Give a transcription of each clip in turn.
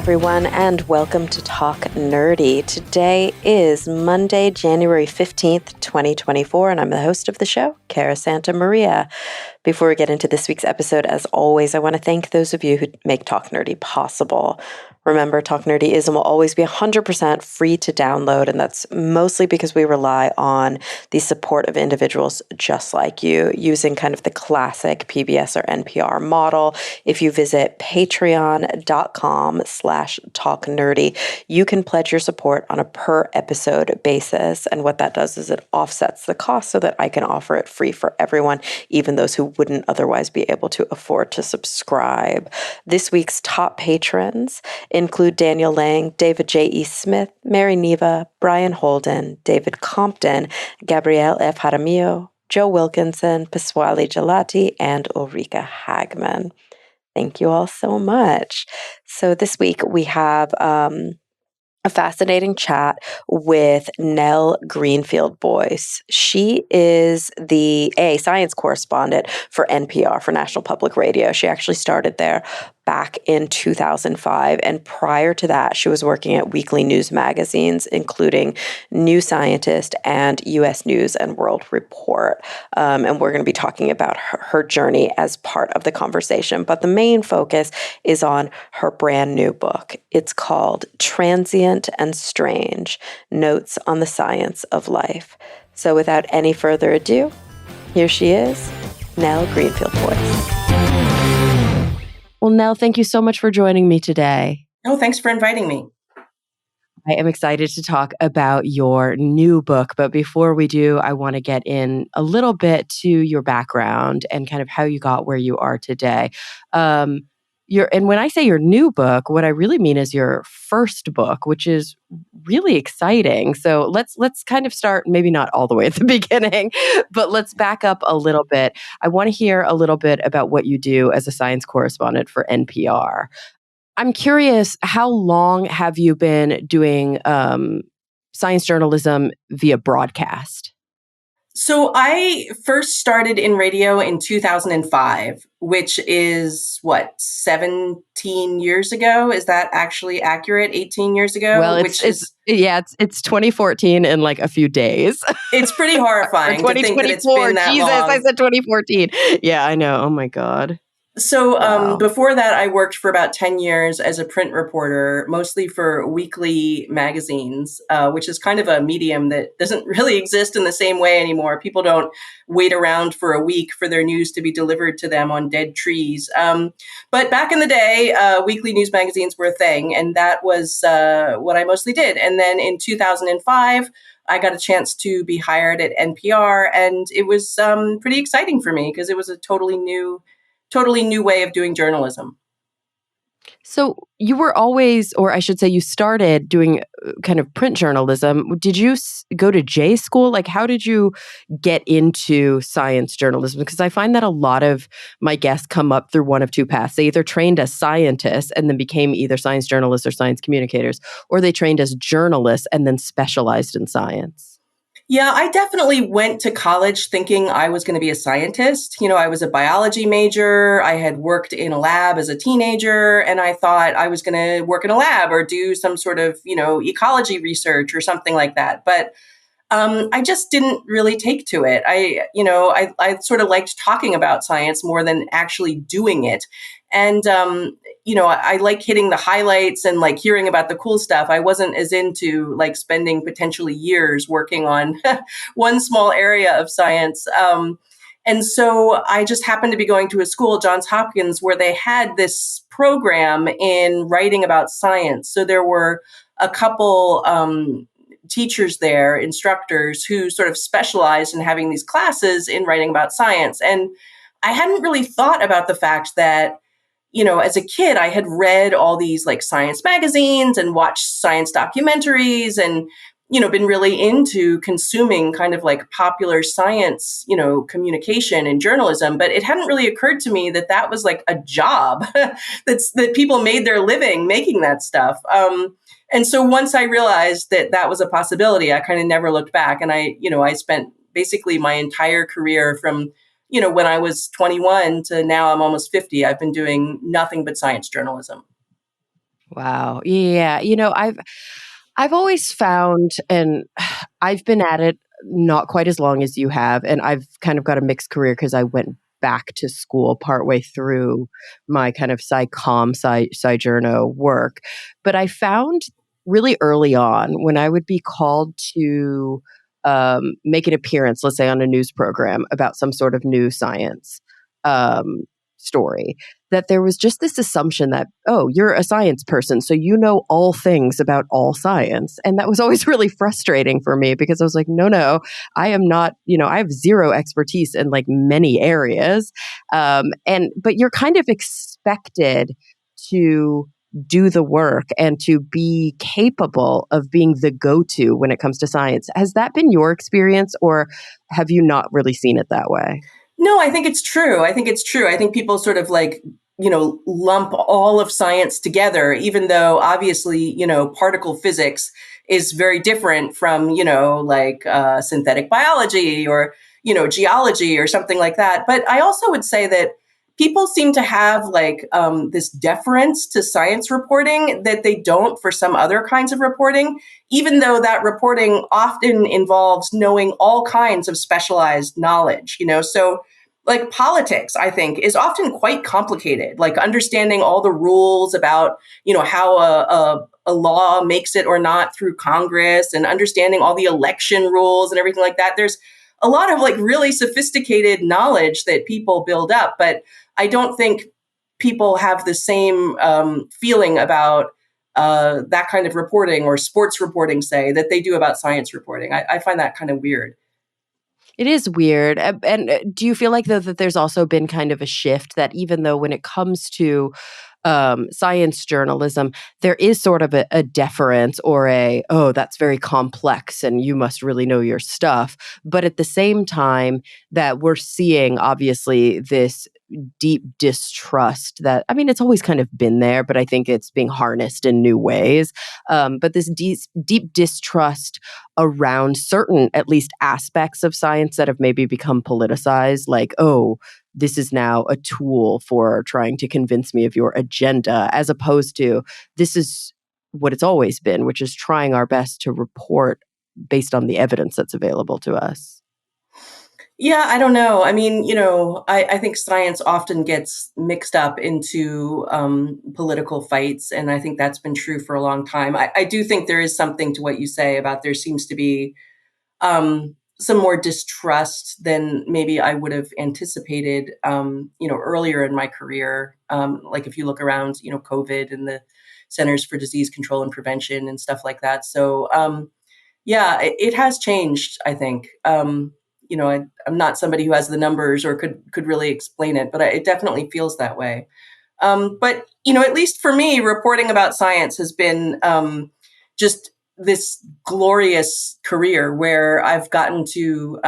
everyone, and welcome to Talk Nerdy. Today is Monday, January 15th, 2024, and I'm the host of the show, Cara Santa Maria. Before we get into this week's episode, as always, I want to thank those of you who make Talk Nerdy possible. Remember, Talk Nerdy is and will always be 100% free to download, and that's mostly because we rely on the support of individuals just like you, using kind of the classic PBS or NPR model. If you visit patreon.com/talknerdy, you can pledge your support on a per episode basis, and what that does is it offsets the cost so that I can offer it free for everyone, even those who wouldn't otherwise be able to afford to subscribe. This week's top patrons include Daniel Lang, David J.E. Smith, Mary Neva, Brian Holden, David Compton, Gabrielle F. Jaramillo, Joe Wilkinson, Pasquale Gelati, and Ulrika Hagman. Thank you all so much. So this week we have a fascinating chat with Nell Greenfieldboyce. She is the science correspondent for NPR, for National Public Radio. She actually started there back in 2005. And prior to that, she was working at weekly news magazines, including New Scientist and U.S. News and World Report. And we're going to be talking about her journey as part of the conversation. But the main focus is on her brand new book. It's called Transient and Strange: Notes on the Science of Life. So without any further ado, here she is, Nell Greenfieldboyce. Well, Nell, thank you so much for joining me today. Oh, thanks for inviting me. I am excited to talk about your new book. But before we do, I want to get in a little bit to your background and kind of how you got where you are today. And when I say your new book, what I really mean is your first book, which is really exciting. So let's kind of start, maybe not all the way at the beginning, but let's back up a little bit. I want to hear a little bit about what you do as a science correspondent for NPR. I'm curious, how long have you been doing science journalism via broadcast? So I first started in radio in 2005, which is 17 years ago? Is that actually accurate? 18 years ago? Well, it's 2014 in like a few days. It's pretty horrifying to think that it's been that Jesus, long. I said 2014. Yeah, I know. Oh my God. So Wow. Before that, I worked for about 10 years as a print reporter, mostly for weekly magazines, which is kind of a medium that doesn't really exist in the same way anymore. People don't wait around for a week for their news to be delivered to them on dead trees. But back in the day, weekly news magazines were a thing, and that was what I mostly did. And then in 2005, I got a chance to be hired at NPR, and it was pretty exciting for me because it was a totally new way of doing journalism. So you were always, or I should say you started doing kind of print journalism. Did you go to J school? Like, how did you get into science journalism? Because I find that a lot of my guests come up through one of two paths. They either trained as scientists and then became either science journalists or science communicators, or they trained as journalists and then specialized in science. Yeah, I definitely went to college thinking I was going to be a scientist. You know, I was a biology major. I had worked in a lab as a teenager, and I thought I was going to work in a lab or do some sort of, ecology research or something like that. But I just didn't really take to it. I sort of liked talking about science more than actually doing it. And, I like hitting the highlights and like hearing about the cool stuff. I wasn't as into like spending potentially years working on one small area of science. And so I just happened to be going to a school, Johns Hopkins, where they had this program in writing about science. So there were a couple teachers there, instructors who sort of specialized in having these classes in writing about science. And I hadn't really thought about the fact that, as a kid, I had read all these like science magazines and watched science documentaries and, been really into consuming kind of like popular science, communication and journalism. But it hadn't really occurred to me that that was like a job that people made their living making that stuff. And so once I realized that that was a possibility, I kind of never looked back. And I spent basically my entire career from, when I was 21 to now I'm almost 50, I've been doing nothing but science journalism. Wow. Yeah. I've always found, and I've been at it not quite as long as you have, and I've kind of got a mixed career because I went back to school partway through my kind of sojourno work. But I found really early on when I would be called to make an appearance, let's say on a news program about some sort of new science um, story, that there was just this assumption that, oh, you're a science person, so you know all things about all science. And that was always really frustrating for me because I was like, no, no, I am not, I have zero expertise in like many areas. But you're kind of expected to do the work and to be capable of being the go-to when it comes to science. Has that been your experience, or have you not really seen it that way? No, I think it's true. I think it's true. I think people sort of like, lump all of science together, even though obviously, particle physics is very different from, like synthetic biology or, geology or something like that. But I also would say that people seem to have like this deference to science reporting that they don't for some other kinds of reporting, even though that reporting often involves knowing all kinds of specialized knowledge, So like politics, I think, is often quite complicated, like understanding all the rules about, how a law makes it or not through Congress and understanding all the election rules and everything like that. There's a lot of like really sophisticated knowledge that people build up, but I don't think people have the same feeling about that kind of reporting or sports reporting, say, that they do about science reporting. I find that kind of weird. It is weird. And do you feel like, though, that there's also been kind of a shift that even though when it comes to science journalism, there is sort of a deference or oh, that's very complex and you must really know your stuff. But at the same time, that we're seeing obviously this deep distrust that, I mean, it's always kind of been there, but I think it's being harnessed in new ways. But this deep distrust around certain, at least aspects of science that have maybe become politicized, like, oh, this is now a tool for trying to convince me of your agenda, as opposed to this is what it's always been, which is trying our best to report based on the evidence that's available to us. Yeah, I don't know. I mean, I think science often gets mixed up into political fights, and I think that's been true for a long time. I do think there is something to what you say about there seems to be some more distrust than maybe I would have anticipated, earlier in my career. Like if you look around, COVID and the Centers for Disease Control and Prevention and stuff like that. So, yeah, it has changed, I think. I'm not somebody who has the numbers or could really explain it, but it definitely feels that way. But at least for me, reporting about science has been just this glorious career where I've gotten to,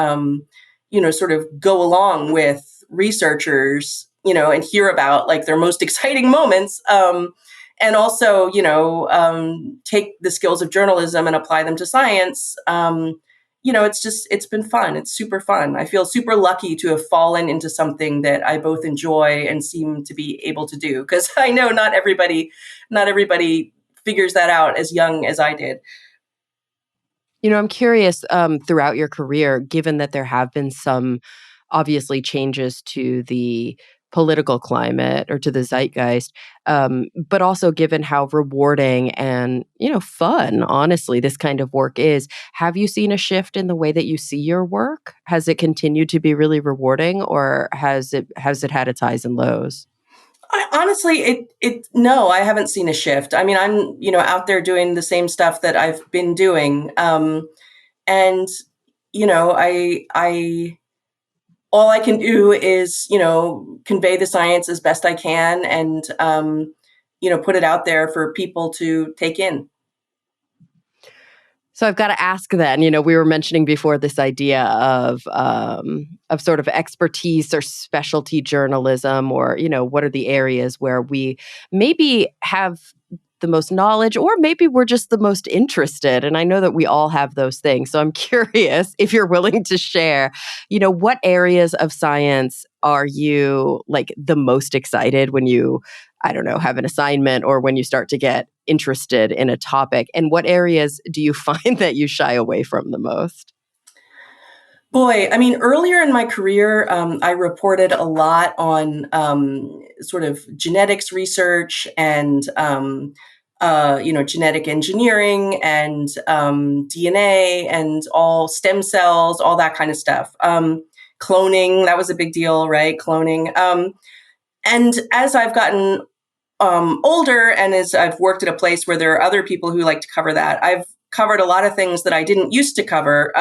sort of go along with researchers, and hear about like their most exciting moments. And also, take the skills of journalism and apply them to science. It's been fun. It's super fun. I feel super lucky to have fallen into something that I both enjoy and seem to be able to do. Because I know not everybody figures that out as young as I did. I'm curious, throughout your career, given that there have been some obviously changes to the political climate or to the zeitgeist, but also given how rewarding and, fun, honestly, this kind of work is, have you seen a shift in the way that you see your work? Has it continued to be really rewarding, or has it had its highs and lows? Honestly, no, I haven't seen a shift. I mean, I'm, out there doing the same stuff that I've been doing. And, I all I can do is, convey the science as best I can and, put it out there for people to take in. So I've got to ask then, we were mentioning before this idea of sort of expertise or specialty journalism, or, what are the areas where we maybe have the most knowledge, or maybe we're just the most interested. And I know that we all have those things. So I'm curious if you're willing to share, what areas of science are you like the most excited when you I don't know, have an assignment or when you start to get interested in a topic? And what areas do you find that you shy away from the most? Boy, I mean, earlier in my career, I reported a lot on sort of genetics research and genetic engineering and DNA and all stem cells, all that kind of stuff. Cloning, that was a big deal, right? Cloning. And as I've gotten older and as I've worked at a place where there are other people who like to cover that, I've covered a lot of things that I didn't used to cover.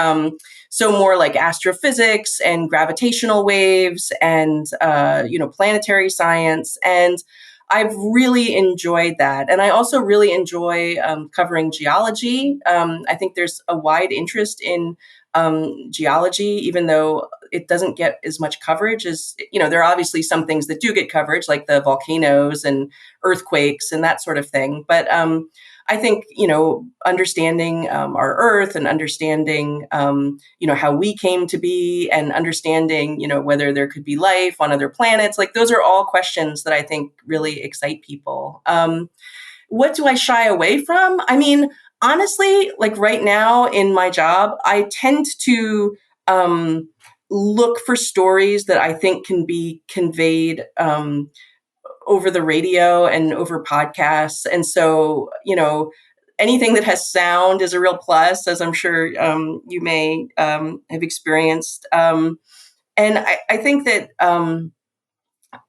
So more like astrophysics and gravitational waves and, planetary science. And I've really enjoyed that. And I also really enjoy covering geology. I think there's a wide interest in geology, even though it doesn't get as much coverage as, there are obviously some things that do get coverage, like the volcanoes and earthquakes and that sort of thing. But I think, understanding our Earth and understanding, how we came to be and understanding, whether there could be life on other planets, like those are all questions that I think really excite people. What do I shy away from? I mean, honestly, like right now in my job, I tend to look for stories that I think can be conveyed over the radio and over podcasts. And so, anything that has sound is a real plus, as I'm sure you may have experienced. And I think that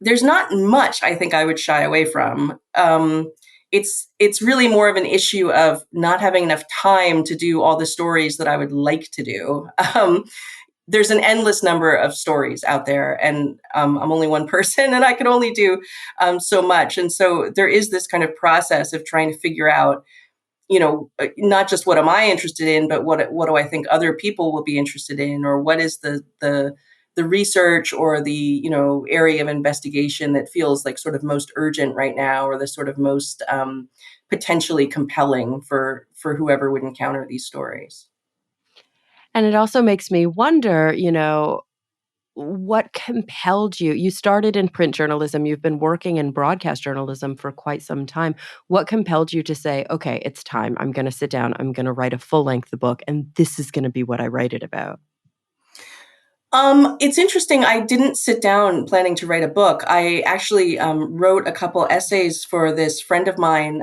there's not much I think I would shy away from. It's really more of an issue of not having enough time to do all the stories that I would like to do. There's an endless number of stories out there, and I'm only one person, and I can only do so much. And so there is this kind of process of trying to figure out, not just what am I interested in, but what do I think other people will be interested in, or what is the research or the area of investigation that feels like sort of most urgent right now, or the sort of most potentially compelling for whoever would encounter these stories. And it also makes me wonder, what compelled you? You started in print journalism, you've been working in broadcast journalism for quite some time. What compelled you to say, okay, it's time. I'm going to sit down, I'm going to write a full-length book, and this is going to be what I write it about? It's interesting. I didn't sit down planning to write a book. I actually wrote a couple essays for this friend of mine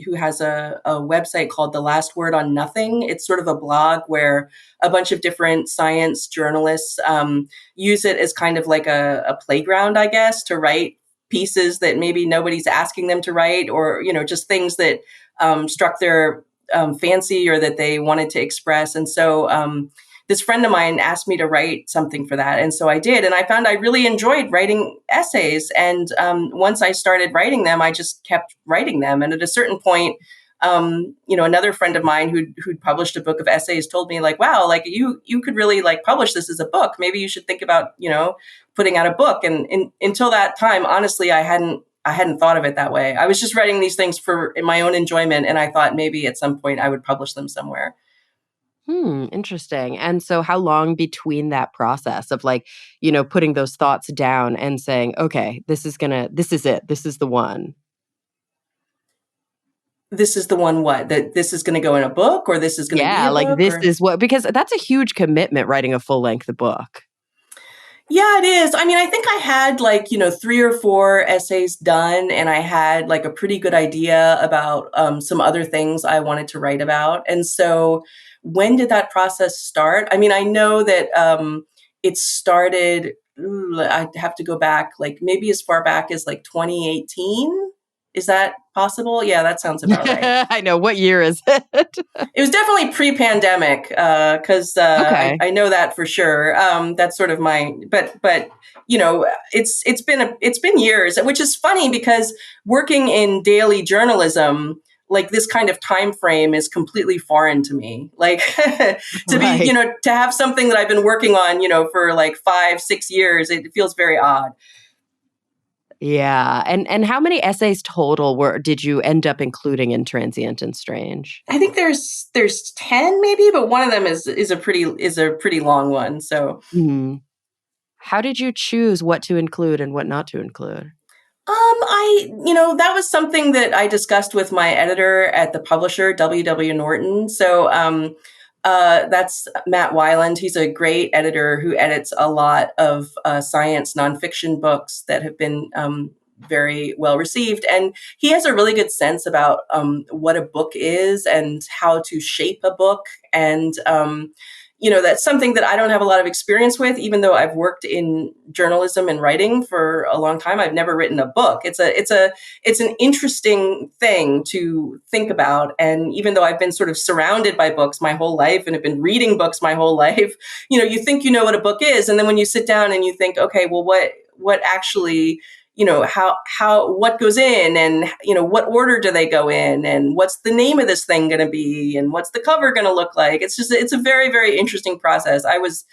who has a website called The Last Word on Nothing. It's sort of a blog where a bunch of different science journalists use it as kind of like a playground, I guess, to write pieces that maybe nobody's asking them to write, or, just things that struck their fancy or that they wanted to express. And so this friend of mine asked me to write something for that. And so I did. And I found I really enjoyed writing essays. And once I started writing them, I just kept writing them. And at a certain point, another friend of mine who'd published a book of essays told me, like, wow, like you could really like publish this as a book. Maybe you should think about, putting out a book. And until that time, honestly, I hadn't thought of it that way. I was just writing these things for my own enjoyment. And I thought maybe at some point I would publish them somewhere. Interesting. And so how long between that process of like, putting those thoughts down and saying, okay, this is it. This is the one. This is the one, what? That this is going to go in a book, or this is going to be a like book? This is what, because that's a huge commitment, writing a full-length book. Yeah, it is. I mean, I think I had 3 or 4 essays done, and I had like a pretty good idea about some other things I wanted to write about. And so when did that process start? I mean, I know that it started, I'd have to go back, like maybe as far back as like 2018. Is that possible? Yeah, that sounds about right. I know. What year is it? It was definitely pre-pandemic, because Okay. I know that for sure. That's sort of but it's been years, which is funny because working in daily journalism, like this kind of time frame is completely foreign to me. Like to Right. be, to have something that I've been working on, for like 5-6 years, it feels very odd. Yeah. And how many essays total did you end up including in Transient and Strange? I think there's 10 maybe, but one of them is a pretty long one. So How did you choose what to include and what not to include? That was something that I discussed with my editor at the publisher, W. Norton. So, that's Matt Weiland. He's a great editor who edits a lot of science nonfiction books that have been very well received. And he has a really good sense about what a book is and how to shape a book. And, that's something that I don't have a lot of experience with, even though I've worked in journalism and writing for a long time. I've never written a book. It's an interesting thing to think about. And even though I've been sort of surrounded by books my whole life and have been reading books my whole life, you think you know what a book is. And then when you sit down and you think, okay, well, what actually, what goes in, and, what order do they go in, and what's the name of this thing going to be, and what's the cover going to look like? It's a very, very interesting process. I was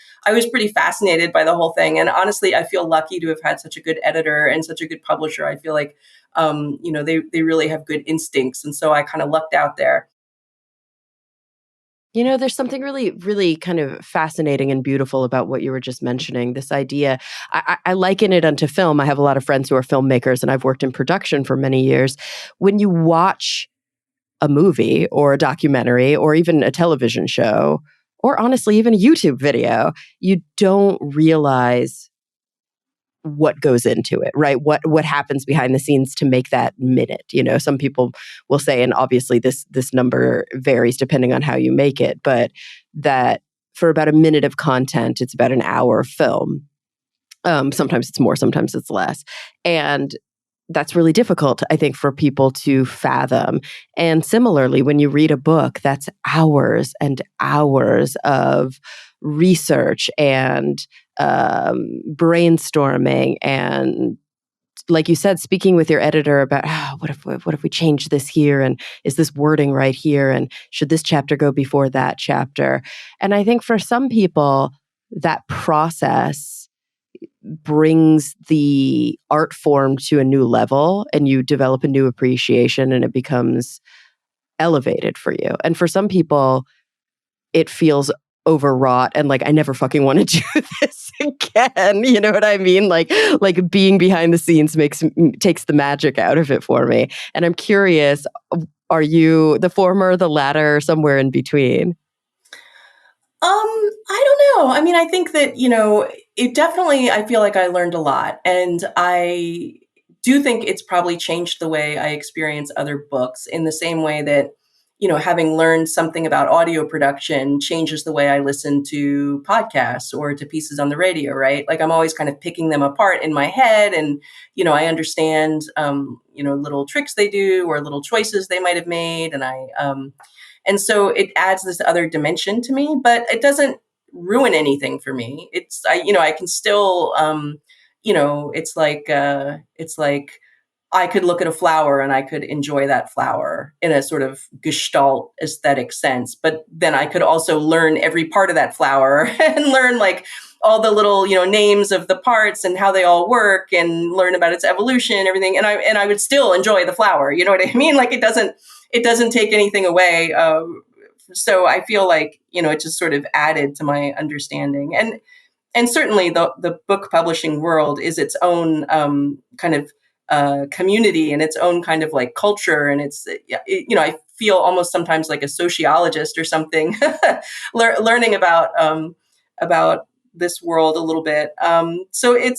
pretty fascinated by the whole thing. And honestly, I feel lucky to have had such a good editor and such a good publisher. I feel like, they really have good instincts. And so I kind of lucked out there. There's something really, really kind of fascinating and beautiful about what you were just mentioning. This idea, I liken it unto film. I have a lot of friends who are filmmakers, and I've worked in production for many years. When you watch a movie or a documentary or even a television show, or honestly, even a YouTube video, you don't realize what goes into it, right? What happens behind the scenes to make that minute. Some people will say, and obviously this number varies depending on how you make it, but that for about a minute of content, it's about an hour of film. Sometimes it's more, sometimes it's less. And that's really difficult, I think, for people to fathom. And similarly, when you read a book, that's hours and hours of research and brainstorming, and like you said, speaking with your editor about what if we change this here, and is this wording right here, and should this chapter go before that chapter? And I think for some people, that process brings the art form to a new level, and you develop a new appreciation, and it becomes elevated for you. And for some people, it feels overwrought and like, I never fucking want to do this again. You know what I mean? Like being behind the scenes takes the magic out of it for me. And I'm curious, are you the former, the latter, somewhere in between? I don't know. I mean, I think that, it definitely, I feel like I learned a lot. And I do think it's probably changed the way I experience other books, in the same way that, having learned something about audio production changes the way I listen to podcasts or to pieces on the radio, right? Like, I'm always kind of picking them apart in my head. And, I understand, little tricks they do or little choices they might have made. And so it adds this other dimension to me, but it doesn't ruin anything for me. I can still, it's like I could look at a flower and I could enjoy that flower in a sort of gestalt aesthetic sense. But then I could also learn every part of that flower and learn like all the little, names of the parts and how they all work, and learn about its evolution and everything. And I would still enjoy the flower. You know what I mean? Like, it doesn't take anything away. So I feel like, it just sort of added to my understanding. And certainly the book publishing world is its own kind of community and its own kind of like culture. And I feel almost sometimes like a sociologist or something, learning about this world a little bit. So it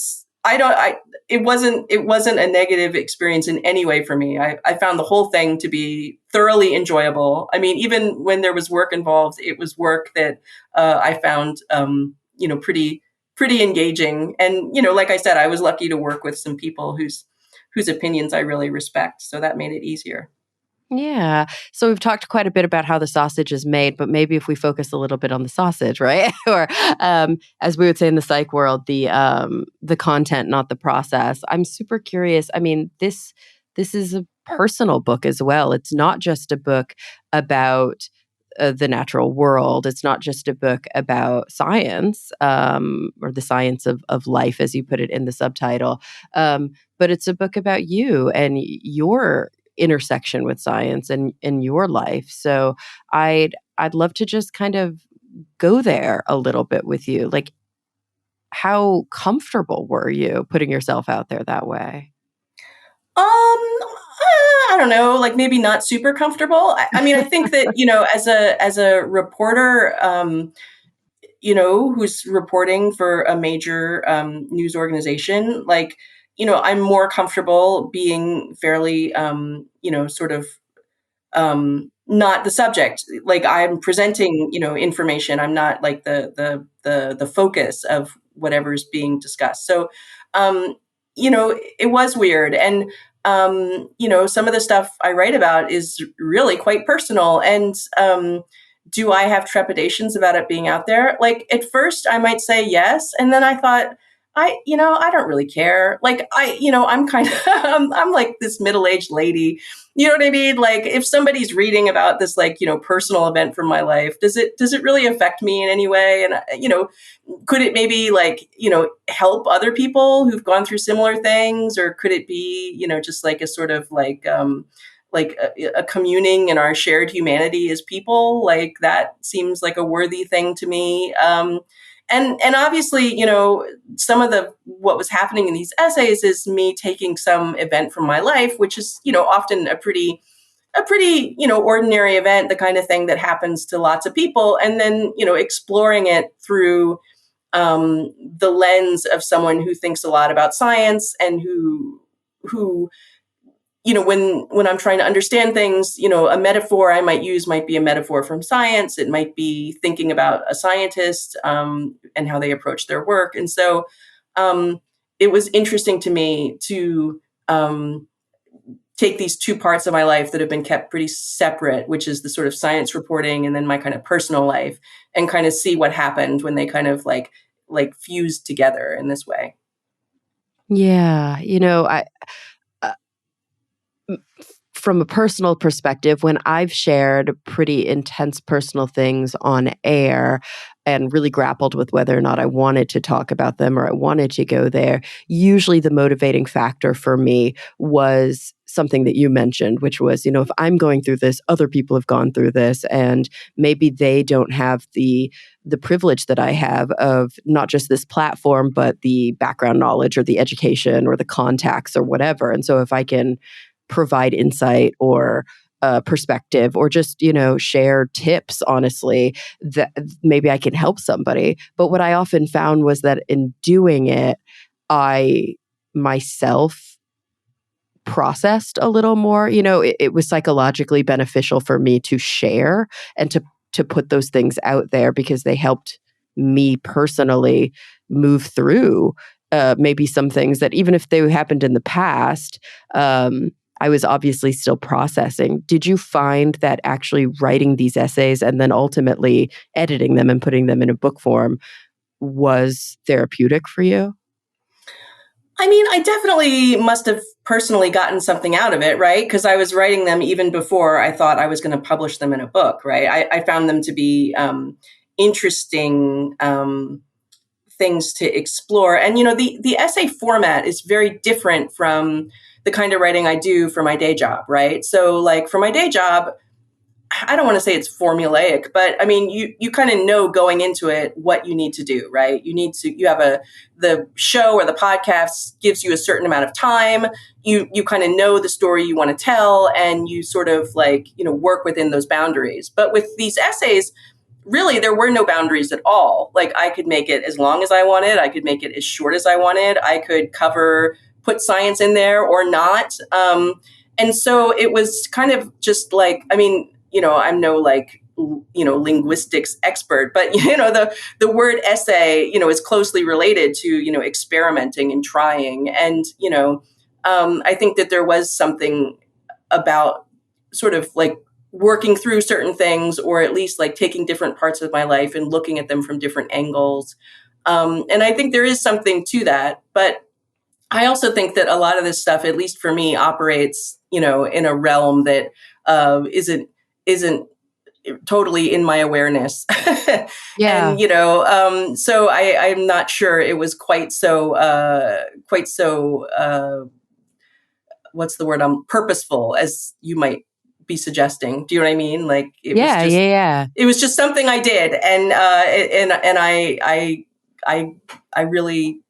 wasn't a negative experience in any way for me. I found the whole thing to be thoroughly enjoyable. I mean, even when there was work involved, it was work that I found, pretty engaging. And, like I said, I was lucky to work with some people whose opinions I really respect. So that made it easier. Yeah. So we've talked quite a bit about how the sausage is made, but maybe if we focus a little bit on the sausage, right? Or as we would say in the psych world, the content, not the process. I'm super curious. I mean, this is a personal book as well. It's not just a book about the natural world. It's not just a book about science, or the science of life, as you put it in the subtitle, but it's a book about you and your intersection with science and in your life. So I'd love to just kind of go there a little bit with you. Like, how comfortable were you putting yourself out there that way? I don't know, like maybe not super comfortable. I mean, I think that, as a reporter, who's reporting for a major news organization, like, I'm more comfortable being fairly, sort of not the subject. Like I'm presenting, information. I'm not like the focus of whatever's being discussed. So, um, it was weird. And some of the stuff I write about is really quite personal. And do I have trepidations about it being out there? Like at first I might say yes. And then I thought, I don't really care. Like I'm kind of, I'm like this middle-aged lady. You know what I mean? Like if somebody's reading about this, like, personal event from my life, does it really affect me in any way? And, could it maybe like, help other people who've gone through similar things? Or could it be, just like a sort of like a communing in our shared humanity as people? Like that seems like a worthy thing to me. And obviously, some of what was happening in these essays is me taking some event from my life, which is, often a pretty, ordinary event, the kind of thing that happens to lots of people, and then, exploring it through the lens of someone who thinks a lot about science and who when I'm trying to understand things, a metaphor I might use might be a metaphor from science. It might be thinking about a scientist and how they approach their work. And so it was interesting to me to take these two parts of my life that have been kept pretty separate, which is the sort of science reporting and then my kind of personal life, and kind of see what happened when they kind of like fused together in this way. Yeah, uh, from a personal perspective, when I've shared pretty intense personal things on air and really grappled with whether or not I wanted to talk about them or I wanted to go there, usually the motivating factor for me was something that you mentioned, which was, if I'm going through this, other people have gone through this, and maybe they don't have the privilege that I have of not just this platform, but the background knowledge or the education or the contacts or whatever. And so if I can provide insight or perspective or just share tips, honestly, that maybe I can help somebody. But what I often found was that in doing it, I myself processed a little more. It was psychologically beneficial for me to share and to put those things out there because they helped me personally move through maybe some things that even if they happened in the past, I was obviously still processing. Did you find that actually writing these essays and then ultimately editing them and putting them in a book form was therapeutic for you? I mean, I definitely must have personally gotten something out of it, right? Because I was writing them even before I thought I was going to publish them in a book, right? I found them to be interesting things to explore. And, the essay format is very different from the kind of writing I do for my day job, right? So, like, for my day job, I don't want to say it's formulaic, but I mean, you kind of know going into it what you need to do, right? You have the show or the podcast gives you a certain amount of time. You kind of know the story you want to tell, and you sort of like, work within those boundaries. But with these essays, really, there were no boundaries at all. Like I could make it as long as I wanted. I could make it as short as I wanted. I could put science in there or not. And so it was kind of just like, I mean, I'm no like, linguistics expert, but, the word essay, is closely related to, experimenting and trying. And, I think that there was something about sort of like working through certain things, or at least like taking different parts of my life and looking at them from different angles. And I think there is something to that. But I also think that a lot of this stuff, at least for me, operates, in a realm that isn't totally in my awareness. Yeah. And, so I'm not sure it was quite so what's the word? Purposeful as you might be suggesting. Do you know what I mean? Like Yeah, yeah, yeah. it was just something I did. And I really,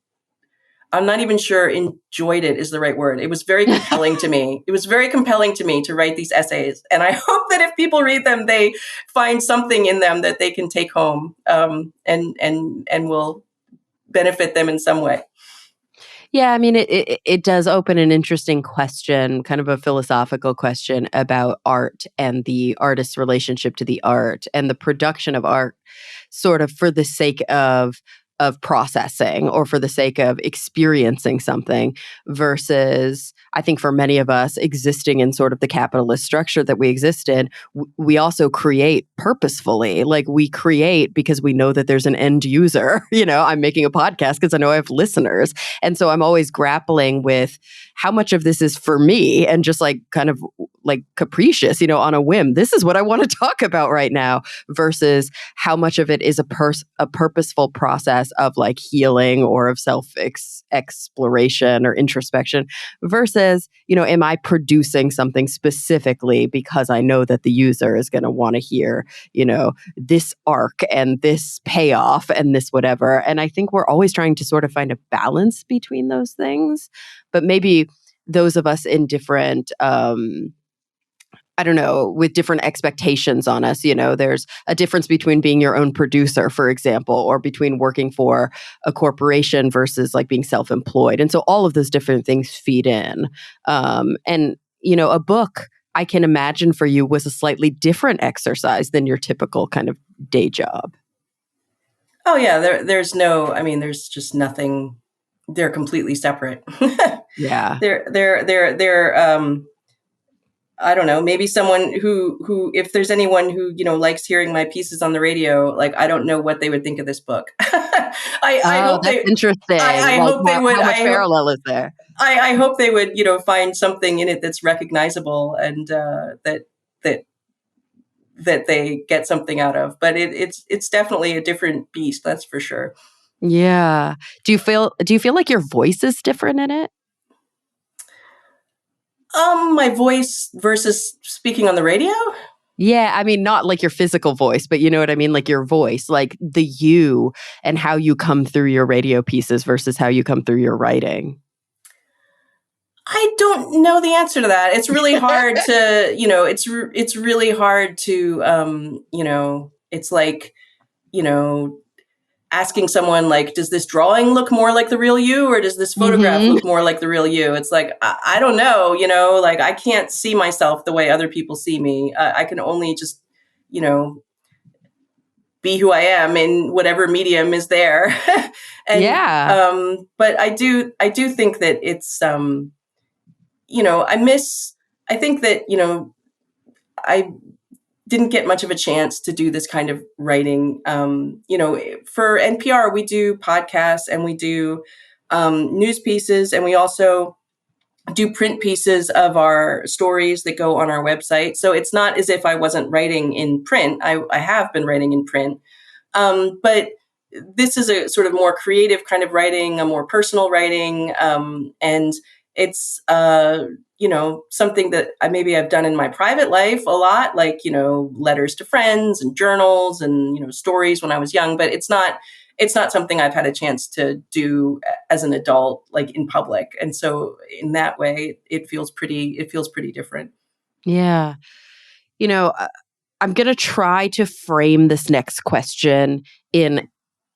I'm not even sure enjoyed it is the right word. It was very compelling to me. It was very compelling to me to write these essays. And I hope that if people read them, they find something in them that they can take home, and will benefit them in some way. Yeah, I mean, it does open an interesting question, kind of a philosophical question about art and the artist's relationship to the art and the production of art, sort of for the sake of processing or for the sake of experiencing something, versus I think for many of us existing in sort of the capitalist structure that we exist in, we also create purposefully. Like we create because we know that there's an end user. I'm making a podcast because I know I have listeners. And so I'm always grappling with how much of this is for me and just like kind of like capricious, on a whim. This is what I want to talk about right now, versus how much of it is a purposeful process of like healing or of exploration or introspection, versus, am I producing something specifically because I know that the user is going to want to hear, this arc and this payoff and this whatever. And I think we're always trying to sort of find a balance between those things. But maybe those of us in different, I don't know, with different expectations on us, there's a difference between being your own producer, for example, or between working for a corporation versus like being self-employed. And so all of those different things feed in. And, a book, I can imagine for you was a slightly different exercise than your typical kind of day job. Oh yeah, there's just nothing. They're completely separate. Yeah. They're I don't know, maybe someone who if there's anyone who, likes hearing my pieces on the radio, like, I don't know what they would think of this book. I hope that's interesting. I like hope they would. How much parallel is there? I hope they would, find something in it that's recognizable and that they get something out of. But it's definitely a different beast, that's for sure. Yeah. Do you feel like your voice is different in it? My voice versus speaking on the radio? Yeah, I mean, not like your physical voice, but you know what I mean? Like your voice, like the you and how you come through your radio pieces versus how you come through your writing. I don't know the answer to that. It's really hard to, it's really hard to, it's like, asking someone like, does this drawing look more like the real you, or does this photograph look more like the real you? It's like, I don't know, like I can't see myself the way other people see me. I can only just, be who I am in whatever medium is there. And, Yeah. But I do think that it's, I think that, I didn't get much of a chance to do this kind of writing. For NPR, we do podcasts and we do news pieces, and we also do print pieces of our stories that go on our website. So it's not as if I wasn't writing in print. I have been writing in print. But this is a sort of more creative kind of writing, a more personal writing. And it's, something that I've done in my private life a lot, like, letters to friends and journals and, stories when I was young, but it's not something I've had a chance to do as an adult, like in public. And so in that way, it feels pretty different. Yeah. I'm going to try to frame this next question in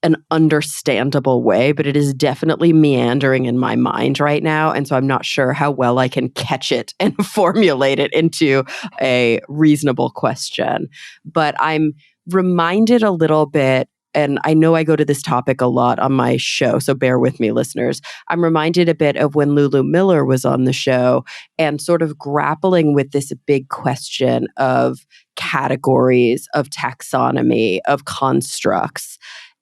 an understandable way, but it is definitely meandering in my mind right now. And so I'm not sure how well I can catch it and formulate it into a reasonable question. But I'm reminded a little bit, and I know I go to this topic a lot on my show, so bear with me, listeners. I'm reminded a bit of when Lulu Miller was on the show and sort of grappling with this big question of categories, of taxonomy, of constructs.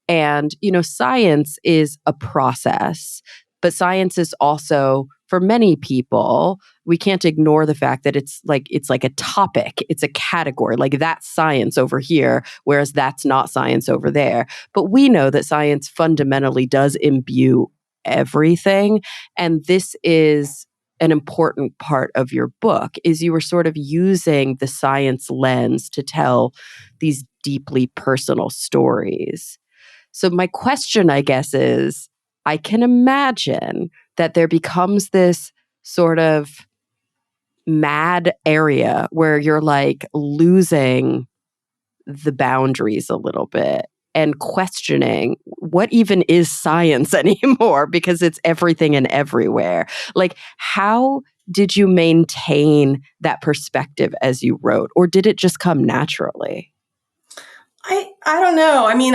And, science is a process, but science is also, for many people, we can't ignore the fact that it's like a topic, it's a category, like that's science over here, whereas that's not science over there. But we know that science fundamentally does imbue everything. And this is an important part of your book, is you were sort of using the science lens to tell these deeply personal stories. So my question, I guess, is, I can imagine that there becomes this sort of mad area where you're like losing the boundaries a little bit and questioning what even is science anymore because it's everything and everywhere. Like, how did you maintain that perspective as you wrote, or did it just come naturally? I don't know. I mean,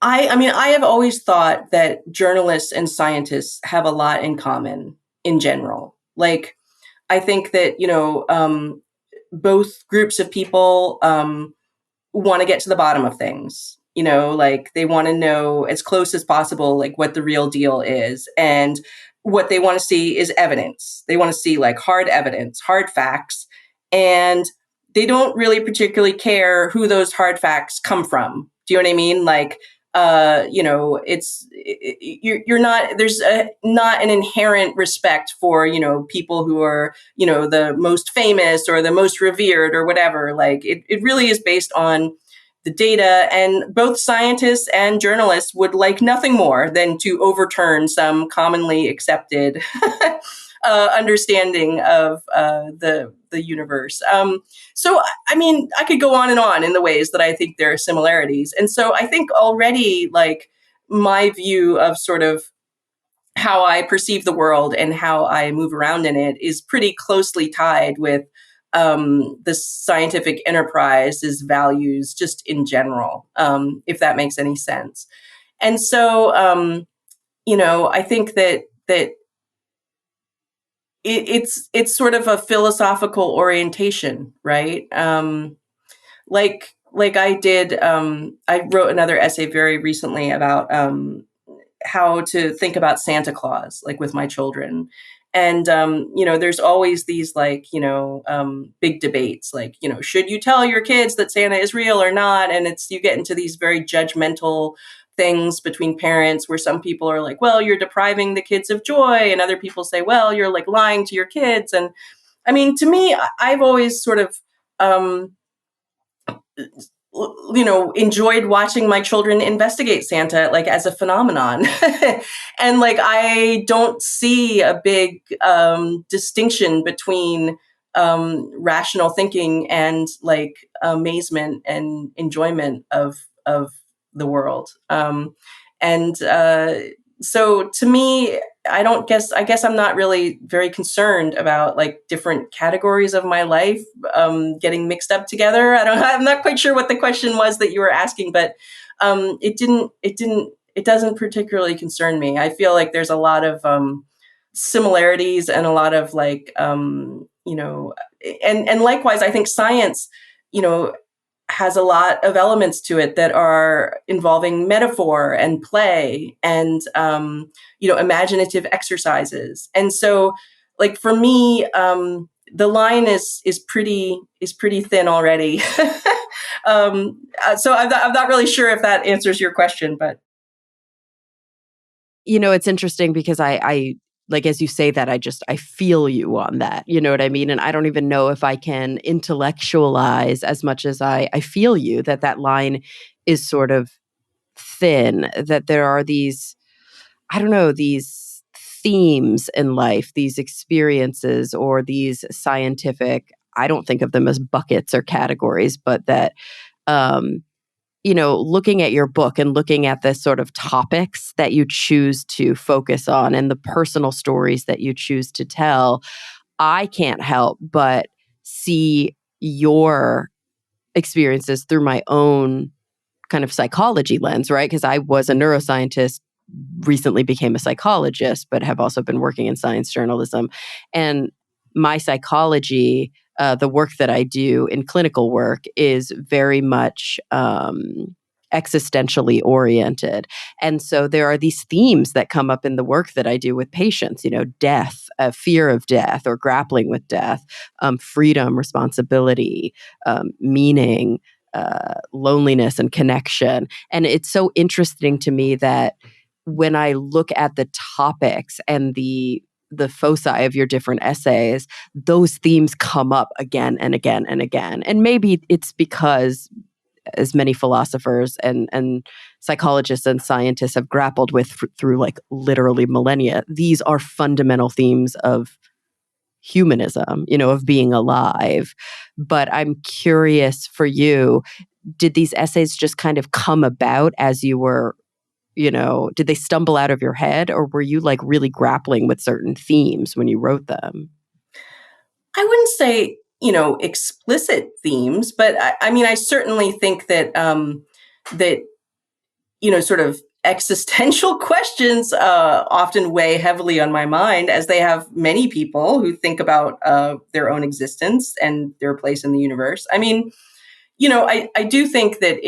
I have always thought that journalists and scientists have a lot in common in general. Like, I think that, both groups of people want to get to the bottom of things. Like they want to know as close as possible, like what the real deal is. And what they want to see is evidence. They want to see like hard evidence, hard facts. And they don't really particularly care who those hard facts come from. Do you know what I mean? Like, you're not, there's not an inherent respect for, people who are, the most famous or the most revered or whatever. Like it really is based on the data, and both scientists and journalists would like nothing more than to overturn some commonly accepted understanding of the universe. So, I mean, I could go on and on in the ways that I think there are similarities. And so I think already, like, my view of sort of how I perceive the world and how I move around in it is pretty closely tied with the scientific enterprise's values just in general, if that makes any sense. And so, I think that it's sort of a philosophical orientation, right? Like I did, I wrote another essay very recently about how to think about Santa Claus, like with my children. And, there's always these like, big debates, like, should you tell your kids that Santa is real or not? And you get into these very judgmental things between parents where some people are like, well, you're depriving the kids of joy. And other people say, well, you're like lying to your kids. And I mean, to me, I've always sort of, enjoyed watching my children investigate Santa, like as a phenomenon. And like, I don't see a big distinction between rational thinking and like amazement and enjoyment of the world. And so to me, I guess I'm not really very concerned about like different categories of my life getting mixed up together. I'm not quite sure what the question was that you were asking, but it doesn't particularly concern me. I feel like there's a lot of similarities and a lot of like, and likewise, I think science, has a lot of elements to it that are involving metaphor and play and, imaginative exercises. And so like for me, the line is pretty thin already. So I'm not really sure if that answers your question, but. It's interesting because I like, as you say that, I feel you on that. You know what I mean? And I don't even know if I can intellectualize as much as I feel you, that line is sort of thin, that there are these, I don't know, these themes in life, these experiences or these scientific, I don't think of them as buckets or categories, but that, looking at your book and looking at the sort of topics that you choose to focus on and the personal stories that you choose to tell, I can't help but see your experiences through my own kind of psychology lens, right? Because I was a neuroscientist, recently became a psychologist, but have also been working in science journalism. And my psychology, the work that I do in clinical work is very much existentially oriented. And so there are these themes that come up in the work that I do with patients, death, fear of death or grappling with death, freedom, responsibility, meaning, loneliness and connection. And it's so interesting to me that when I look at the topics and the foci of your different essays, those themes come up again and again and again. And maybe it's because as many philosophers and psychologists and scientists have grappled with through like literally millennia. These are fundamental themes of humanism, of being alive. But I'm curious for you, did these essays just kind of come about as you were, did they stumble out of your head, or were you like really grappling with certain themes when you wrote them? I wouldn't say, explicit themes, but I mean, I certainly think that, that, sort of existential questions often weigh heavily on my mind, as they have many people who think about their own existence and their place in the universe. I mean, I do think that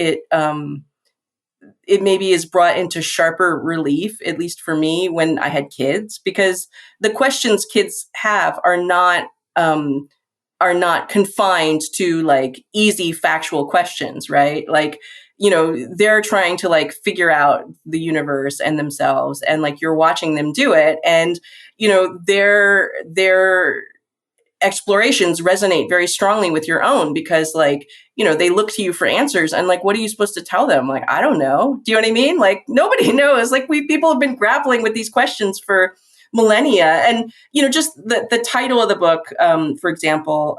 it maybe is brought into sharper relief, at least for me, when I had kids, because the questions kids have are not confined to like easy factual questions, right? Like, they're trying to like figure out the universe and themselves, and like you're watching them do it, and their explorations resonate very strongly with your own, because like, they look to you for answers, and like, what are you supposed to tell them? Like, I don't know. Do you know what I mean? Like, nobody knows. Like, people have been grappling with these questions for millennia. And, just the title of the book, for example,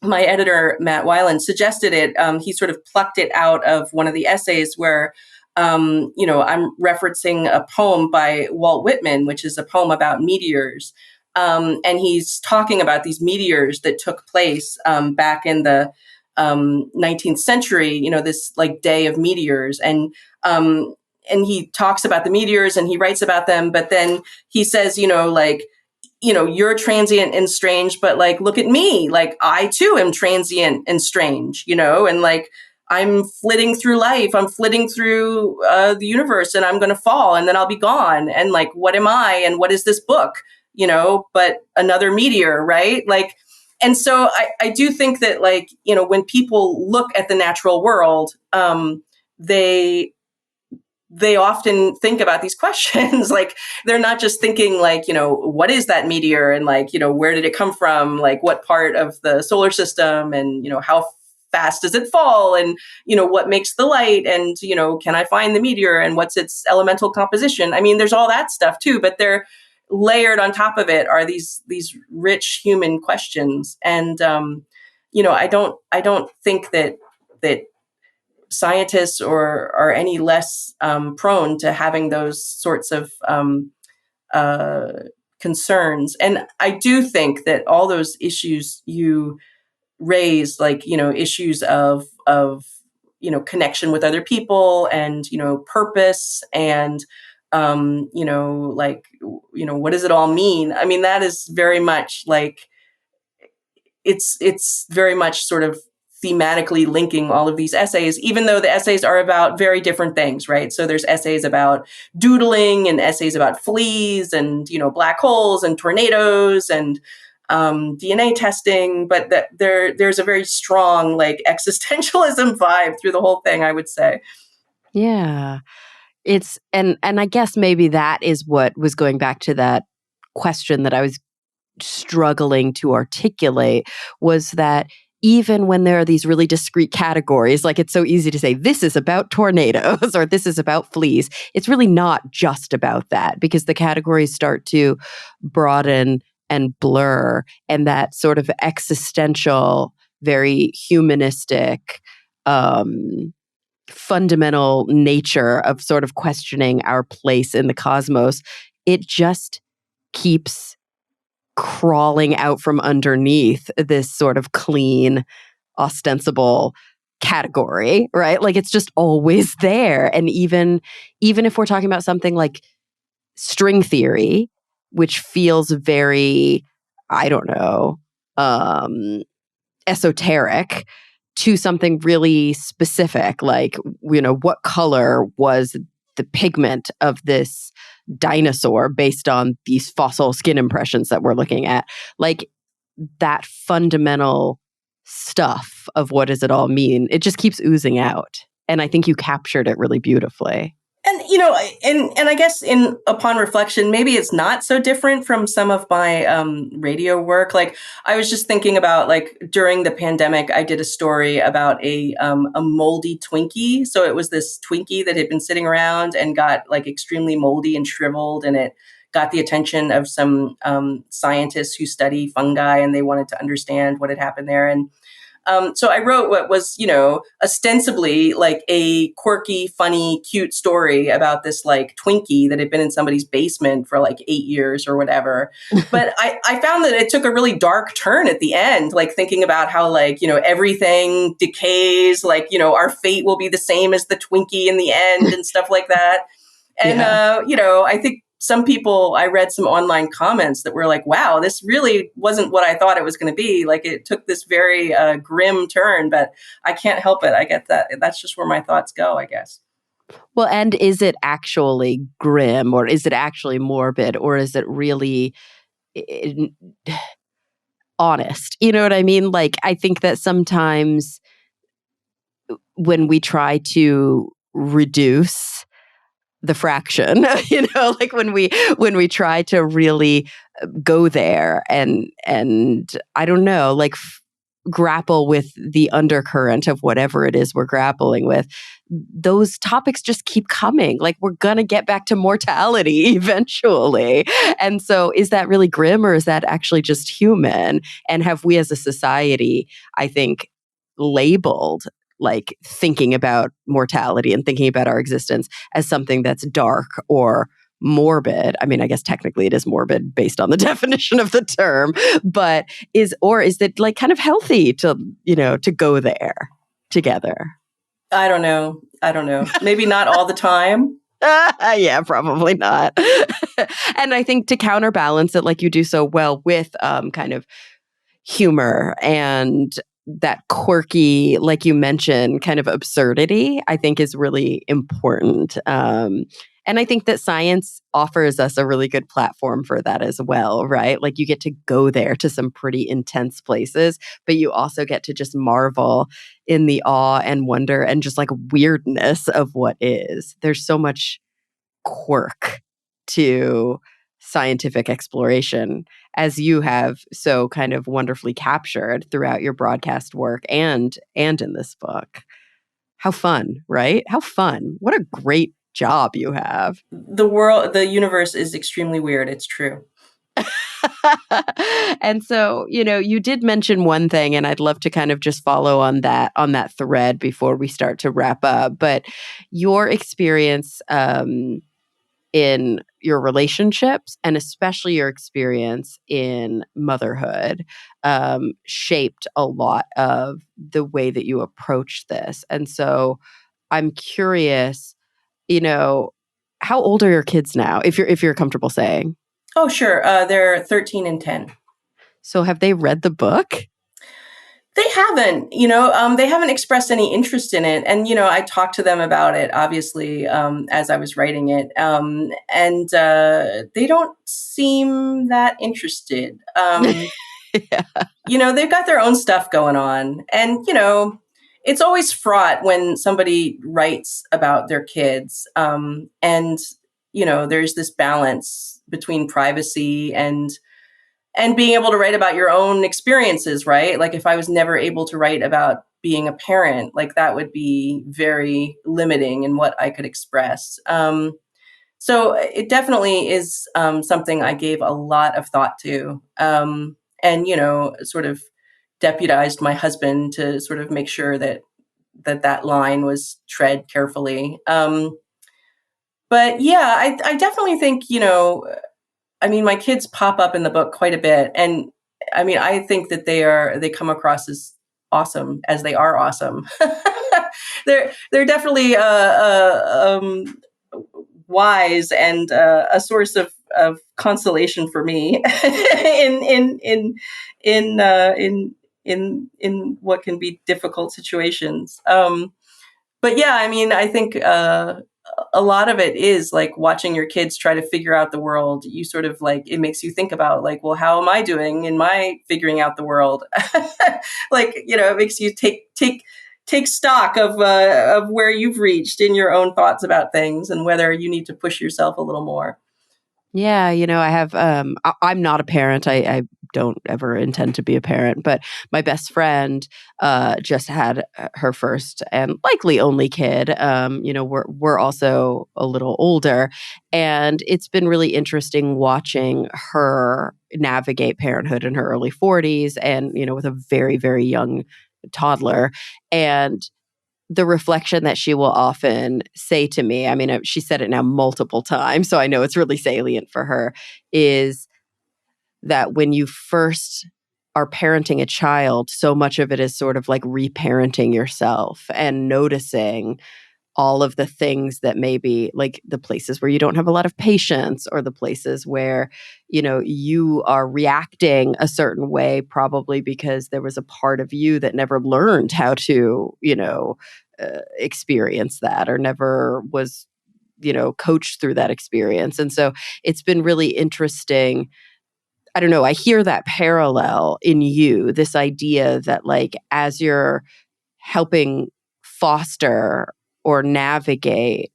my editor, Matt Weiland, suggested it. He sort of plucked it out of one of the essays where, I'm referencing a poem by Walt Whitman, which is a poem about meteors. And he's talking about these meteors that took place back in the 19th century, this like day of meteors. And he talks about the meteors and he writes about them. But then he says, you're transient and strange, but like, look at me. Like, I too am transient and strange, and like, I'm flitting through life. I'm flitting through the universe, and I'm going to fall, and then I'll be gone. And like, what am I? And what is this book? But another meteor, right? Like, and so I do think that like, when people look at the natural world, they often think about these questions. Like, they're not just thinking like, what is that meteor? And like, where did it come from? Like, what part of the solar system? And, how fast does it fall? And, what makes the light? And, can I find the meteor? And what's its elemental composition? I mean, there's all that stuff too, but they're layered on top of it are these rich human questions. And, I don't think that scientists are any less prone to having those sorts of concerns. And I do think that all those issues you raised, like, issues of connection with other people, and, purpose, and, what does it all mean? I mean, that is very much like, it's very much sort of thematically linking all of these essays, even though the essays are about very different things, right? So there's essays about doodling, and essays about fleas, and, black holes, and tornadoes, and DNA testing, but there's a very strong like existentialism vibe through the whole thing, I would say. Yeah. It's and I guess maybe that is what was going back to that question that I was struggling to articulate, was that even when there are these really discrete categories, like it's so easy to say, this is about tornadoes or this is about fleas, it's really not just about that, because the categories start to broaden and blur, and that sort of existential, very humanistic, fundamental nature of sort of questioning our place in the cosmos, it just keeps crawling out from underneath this sort of clean, ostensible category, right? Like, it's just always there. And even if we're talking about something like string theory, which feels very, I don't know, esoteric, to something really specific, like, what color was the pigment of this dinosaur based on these fossil skin impressions that we're looking at. Like, that fundamental stuff of what does it all mean, it just keeps oozing out. And I think you captured it really beautifully. And and I guess upon reflection, maybe it's not so different from some of my radio work. Like I was just thinking about like during the pandemic, I did a story about a moldy Twinkie. So it was this Twinkie that had been sitting around and got like extremely moldy and shriveled, and it got the attention of some scientists who study fungi, and they wanted to understand what had happened there. And so I wrote what was, ostensibly like a quirky, funny, cute story about this like Twinkie that had been in somebody's basement for like 8 years or whatever. But I found that it took a really dark turn at the end, like thinking about how like, everything decays, like, our fate will be the same as the Twinkie in the end and stuff like that. And, I think I read some online comments that were like, wow, this really wasn't what I thought it was going to be. Like it took this very grim turn, but I can't help it. I get that. That's just where my thoughts go, I guess. Well, and is it actually grim, or is it actually morbid, or is it really honest? You know what I mean? Like, I think that sometimes when we try to reduce the fraction, like when we try to really go there and I don't know, like grapple with the undercurrent of whatever it is we're grappling with, those topics just keep coming. Like we're going to get back to mortality eventually. And so is that really grim, or is that actually just human? And have we as a society, I think, labeled like thinking about mortality and thinking about our existence as something that's dark or morbid? I mean, I guess technically it is morbid based on the definition of the term, but is it like kind of healthy to, to go there together? I don't know. Maybe not all the time. Yeah, probably not. And I think to counterbalance it, like you do so well with kind of humor and that quirky, like you mentioned, kind of absurdity, I think is really important. And I think that science offers us a really good platform for that as well, right? Like you get to go there to some pretty intense places, but you also get to just marvel in the awe and wonder and just like weirdness of what is. There's so much quirk to scientific exploration, as you have so kind of wonderfully captured throughout your broadcast work and in this book. How fun, right? How fun. What a great job you have. The universe is extremely weird. It's true. And so, you did mention one thing, and I'd love to kind of just follow on that thread before we start to wrap up. But your experience in your relationships, and especially your experience in motherhood, shaped a lot of the way that you approach this. And so I'm curious, how old are your kids now, if you're comfortable saying? Oh, sure. They're 13 and 10. So have they read the book? They haven't, they haven't expressed any interest in it. And, I talked to them about it, obviously, as I was writing it. And they don't seem that interested. Yeah. They've got their own stuff going on. And, it's always fraught when somebody writes about their kids. And, there's this balance between privacy and being able to write about your own experiences, right? Like if I was never able to write about being a parent, like that would be very limiting in what I could express. So it definitely is something I gave a lot of thought to, and, sort of deputized my husband to sort of make sure that line was tread carefully. But yeah, I definitely think, my kids pop up in the book quite a bit. And I think that they come across as awesome, as they are awesome. They're definitely wise and a source of consolation for me in what can be difficult situations. But yeah, I think a lot of it is like watching your kids try to figure out the world. You sort of like, it makes you think about like, well, how am I doing in my figuring out the world? Like, it makes you take take stock of where you've reached in your own thoughts about things and whether you need to push yourself a little more. Yeah, I have I'm not a parent. I don't ever intend to be a parent, but my best friend just had her first and likely only kid. We're also a little older, and it's been really interesting watching her navigate parenthood in her early 40s and with a very, very young toddler. And the reflection that she will often say to me, I mean, she said it now multiple times, so I know it's really salient for her, is that when you first are parenting a child, so much of it is sort of like reparenting yourself and noticing all of the things that maybe like the places where you don't have a lot of patience, or the places where you are reacting a certain way, probably because there was a part of you that never learned how to experience that, or never was coached through that experience. And so it's been really interesting. I don't know, I hear that parallel in you, this idea that like as you're helping foster or navigate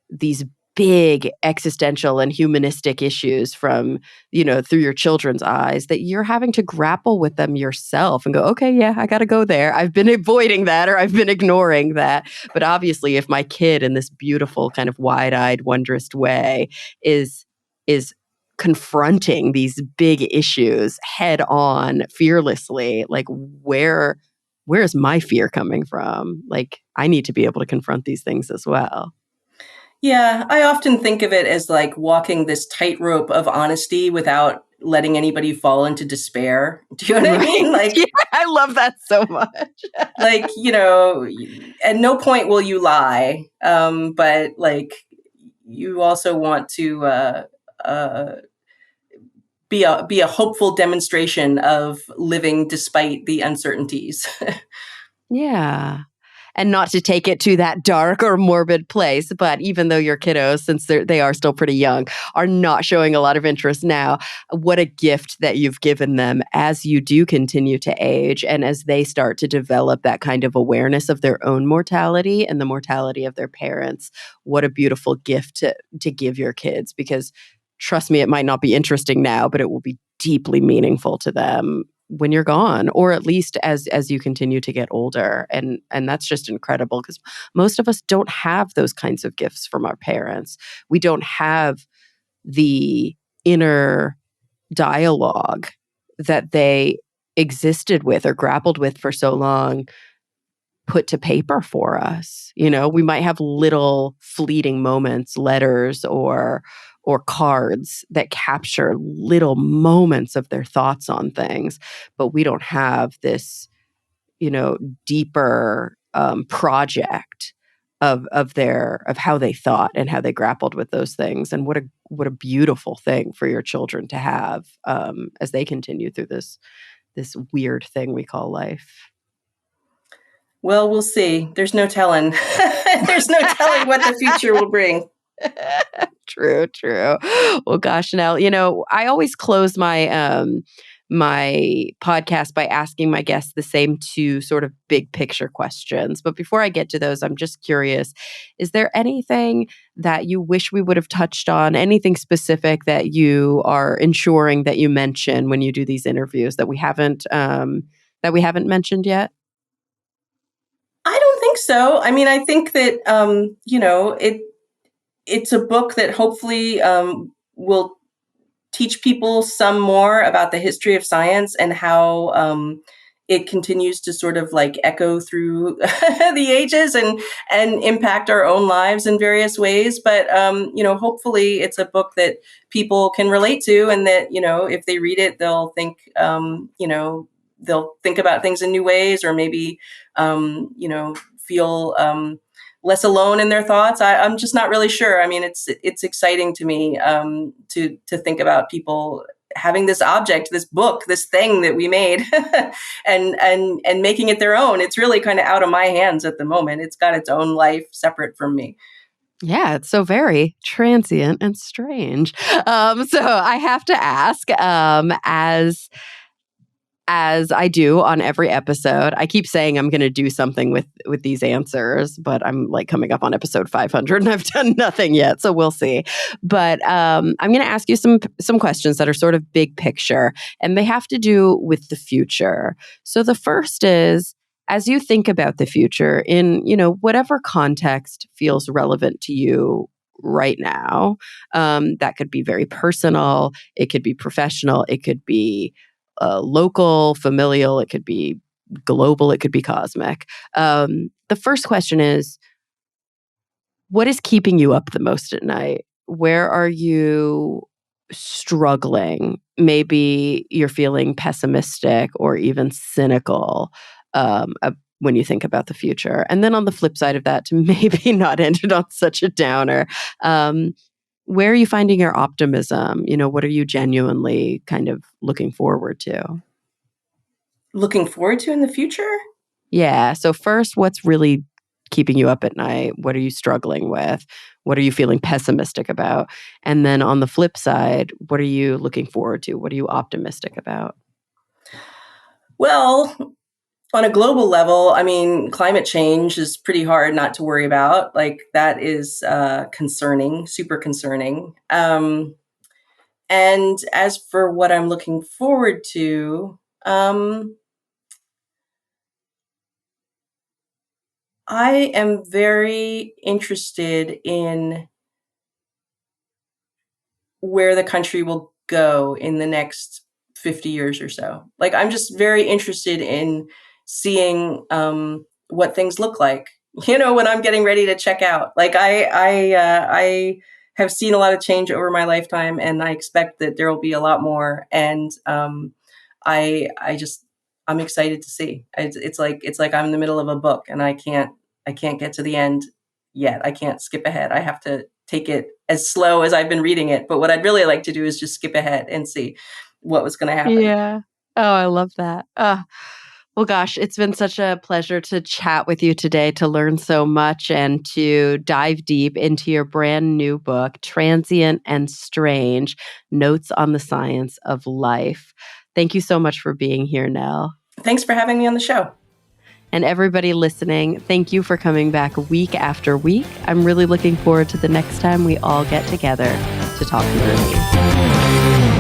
these big existential and humanistic issues from, through your children's eyes, that you're having to grapple with them yourself and go, okay, yeah, I got to go there. I've been avoiding that, or I've been ignoring that. But obviously, if my kid in this beautiful kind of wide-eyed, wondrous way is confronting these big issues head on, fearlessly, like where is my fear coming from? Like, I need to be able to confront these things as well. Yeah, I often think of it as like walking this tightrope of honesty without letting anybody fall into despair. Do you know what I mean? Like, yeah, I love that so much. like, at no point will you lie. But like, you also want to be a hopeful demonstration of living despite the uncertainties. Yeah. And not to take it to that dark or morbid place, but even though your kiddos, since they are still pretty young, are not showing a lot of interest now, what a gift that you've given them as you do continue to age, and as they start to develop that kind of awareness of their own mortality and the mortality of their parents. What a beautiful gift to give your kids, because trust me, it might not be interesting now, but it will be deeply meaningful to them when you're gone, or at least as you continue to get older. And that's just incredible, because most of us don't have those kinds of gifts from our parents. We don't have the inner dialogue that they existed with or grappled with for so long put to paper for us. We might have little fleeting moments, letters or cards that capture little moments of their thoughts on things, but we don't have this, deeper project of how they thought and how they grappled with those things. And what a beautiful thing for your children to have as they continue through this weird thing we call life. Well, we'll see. There's no telling. There's no telling what the future will bring. True. Well, gosh, Nell, I always close my my podcast by asking my guests the same two sort of big picture questions. But before I get to those, I'm just curious, is there anything that you wish we would have touched on, anything specific that you are ensuring that you mention when you do these interviews that we haven't mentioned yet? I don't think so. I mean, I think that it's a book that hopefully will teach people some more about the history of science and how it continues to sort of like echo through the ages and impact our own lives in various ways. But hopefully it's a book that people can relate to, and that if they read it, they'll think they'll think about things in new ways, or maybe feel less alone in their thoughts. I'm just not really sure. I mean, it's exciting to me to think about people having this object, this book, this thing that we made, and making it their own. It's really kind of out of my hands at the moment. It's got its own life separate from me. Yeah, it's so very transient and strange. So I have to ask, as I do on every episode, I keep saying I'm going to do something with these answers, but I'm like coming up on episode 500 and I've done nothing yet, so we'll see. But I'm going to ask you some questions that are sort of big picture, and they have to do with the future. So the first is, as you think about the future in, whatever context feels relevant to you right now, that could be very personal, it could be professional, it could be local, familial, it could be global, it could be cosmic. The first question is, what is keeping you up the most at night? Where are you struggling? Maybe you're feeling pessimistic or even cynical when you think about the future. And then on the flip side of that, to maybe not end it on such a downer, where are you finding your optimism? What are you genuinely kind of looking forward to? Looking forward to in the future? Yeah. So first, what's really keeping you up at night? What are you struggling with? What are you feeling pessimistic about? And then on the flip side, what are you looking forward to? What are you optimistic about? Well, on a global level, I mean, climate change is pretty hard not to worry about. Like, that is concerning, super concerning. And as for what I'm looking forward to, I am very interested in where the country will go in the next 50 years or so. Like, I'm just very interested in seeing what things look like, when I'm getting ready to check out. Like, I have seen a lot of change over my lifetime, and I expect that there will be a lot more. And I'm excited to see. It's like I'm in the middle of a book, and I can't get to the end yet. I can't skip ahead. I have to take it as slow as I've been reading it. But what I'd really like to do is just skip ahead and see what was going to happen. Yeah. Oh, I love that. Well, gosh, it's been such a pleasure to chat with you today, to learn so much and to dive deep into your brand new book, Transient and Strange: Notes on the Science of Life. Thank you so much for being here, Nell. Thanks for having me on the show. And everybody listening, thank you for coming back week after week. I'm really looking forward to the next time we all get together to talk nerdy.